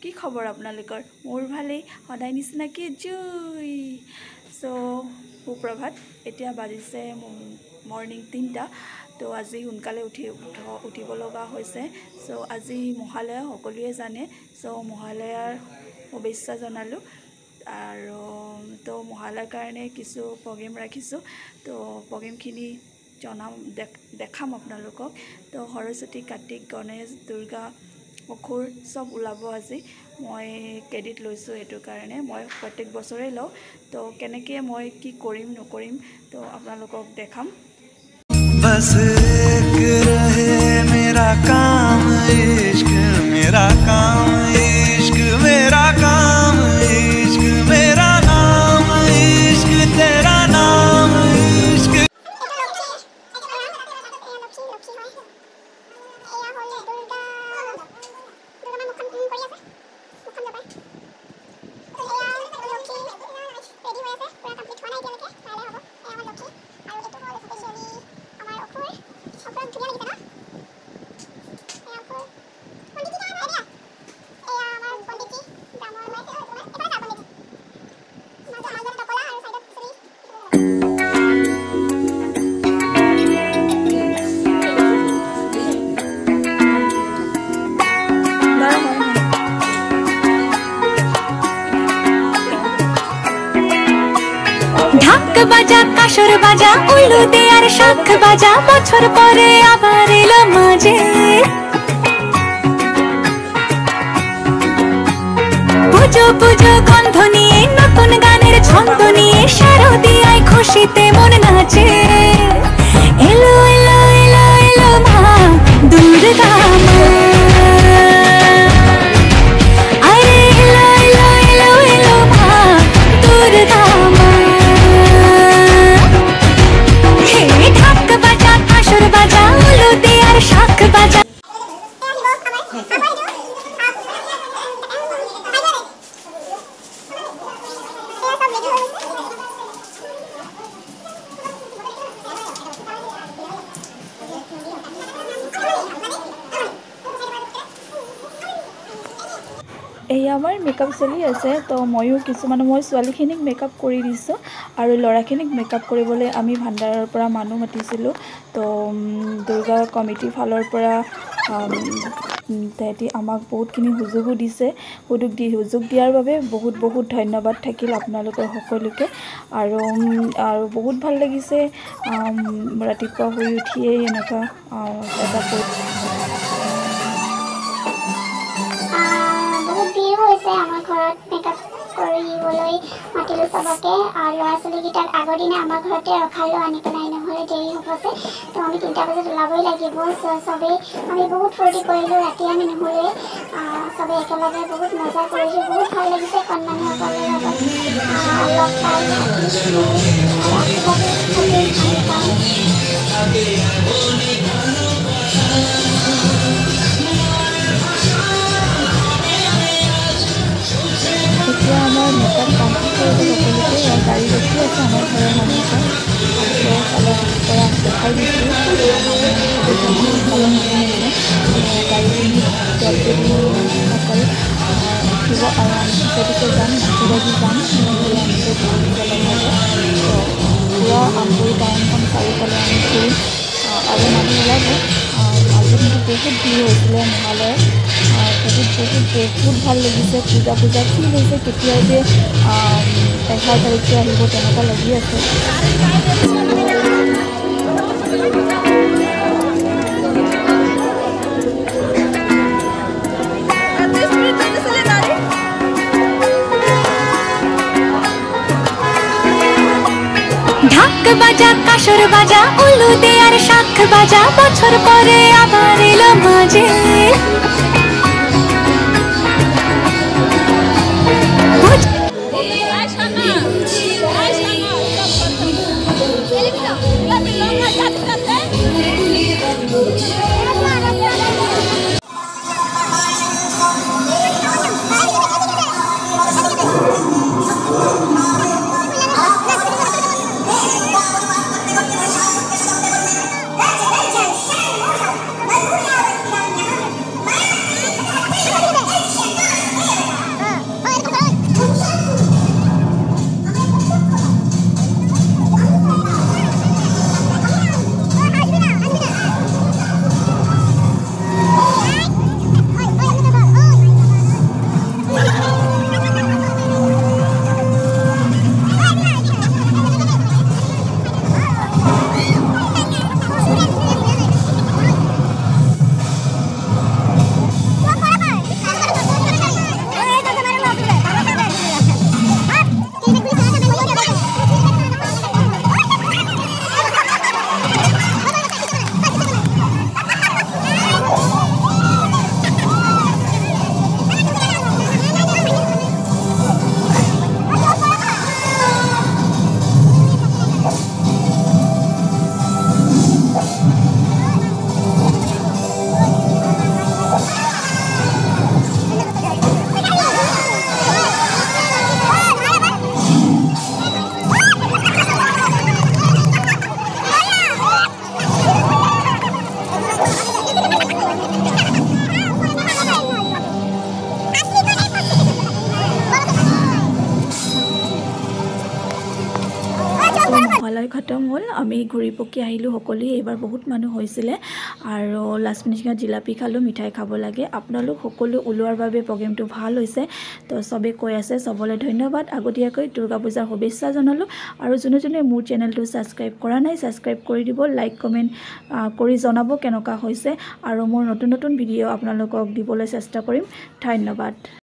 কি খবৰ আপোনালোকৰ মোৰ ভালেই সদায় নিচিনা কি জুই সো সুপ্ৰভাত এতিয়া বাজিছে মৰ্নিং 3টা তো আজি সোনকালে উঠিব লগা হৈছে সো আজি মহালয়া সকলোৱে জানে সো মহালয়াৰ শুভেচ্ছা জনালো আৰু তো মহালয়াৰ কাৰণে কিছু প্ৰগ্ৰেম ৰাখিছো তো প্ৰগ্ৰেমখিনি দেখাম আপোনালোকক তো সৰস্বতী কাৰ্তিক গণেশ দুৰ্গা অখুৰ সব ওলাব আজি মই ক্ৰেডিট লৈছো এটো কাৰণে মই প্ৰত্যেক বছৰে লও তো কেনেকৈ মই কি কৰিম নকৰিম তো আপোনালোকক দেখাম बस एक रहे मेरा काम इश्क मेरा काम इश्क मेरा काम इश्क मेरा नाम इश्क तेरा नाम इश्क ঢাক বাজা কাসর বাজা উল্লু দেয়ার শাখ বাজা বছর পরে আবার এলো মাঝে পুজো পুজো গন্ধ নিয়ে নতুন গানের ছন্দ নিয়ে শারদিয়ায় খুশিতে মন নাচে এলো এলো এলো এলো মা দুর্গা মা আরে এলো এলো এলো এলো মা দুর্গা মা বাজা উলু দেয়ার শাখ বাজা এই আমাৰ মেকআপ চলি আছে তো ময়ো কিছুমান মই ছোৱালীখিনিক মেকআপ কৰি দিছোঁ আৰু ল'ৰাখিনিক মেকআপ কৰিবলৈ আমি ভাণ্ডাৰৰ পৰা মানুহ মাতিছিলোঁ তো দুৰ্গা কমিটি ফালৰ পৰা তেহেঁতি আমাক বহুতখিনি সুযোগো দিছে সুযোগ দিয়াৰ বাবে বহুত বহুত ধন্যবাদ থাকিল আপোনালোকৰ সকলোকে আৰু বহুত ভাল লাগিছে ৰাতিপুৱা শুই উঠিয়েই এনেকুৱা এটা আমাৰ ঘৰত মেকআপ কৰিবলৈ মাতিলো সবকে আৰু ল'ৰা ছোৱালীকেইটাক আগৰ দিনা আমাৰ ঘৰতে ৰখালো আনি পেলাই নহ'লে দেৰি হ'ব যে তো আমি 3টা বজাত ওলাবই লাগিব সবেই আমি বহুত ফূৰ্তি কৰিলোঁ ৰাতি আমি নহ'লে সবেই একেলগে বহুত মজা কৰিলোঁ বহুত ভাল লাগিছে কণমানিসকলৰ লগত লগ পাই এতিয়া আমাৰ মেকআপ কমপ্লিট কৰিবলৈ সকলোকে গাড়ী ৰখি আছে আমাৰ ঘৰৰ মানুহৰ অলপ পৰা দেখাই দিছোঁ গাড়ীখিনি অকল উঠিব আৰু আমি যদিকে যাম নাচিবাগি যাম নহ'লে আমি পূৰা আমগুৰি টাউনখন চাৰিওফালে আমি ফুৰিম আৰু মানুহ ওলাব আজি কিন্তু বহুত ভিৰ হৈছিলে মহালয়ত বহুত ভাল লাগিছে পূজা কি হৈছে কেতিয়া যে 11 তাৰিখে আহিব তেনেকুৱা লাগি আছে ঢাক বাজা কাসর বাজা উলু দেয়ার শাখ বাজা বছর পরে আবার এলো মাঝে খতম হ'ল আমি ঘূৰি পকি আহিলোঁ সকলোৱে এইবাৰ বহুত মানুহ হৈছিলে আৰু লাষ্ট ফিনিচিঙত জিলাপি খালোঁ মিঠাই খাব লাগে আপোনালোক সকলো ওলোৱাৰ বাবে প্ৰগ্ৰেমটো ভাল হৈছে তো চবেই কৈ আছে চবলৈ ধন্যবাদ আগতীয়াকৈ দুৰ্গা পূজাৰ শুভেচ্ছা জনালোঁ আৰু যোনে মোৰ চেনেলটো ছাবস্ক্ৰাইব কৰা নাই ছাবস্ক্ৰাইব কৰি দিব লাইক কমেণ্ট কৰি জনাব কেনেকুৱা হৈছে আৰু মোৰ নতুন ভিডিঅ' আপোনালোকক দিবলৈ চেষ্টা কৰিম ধন্যবাদ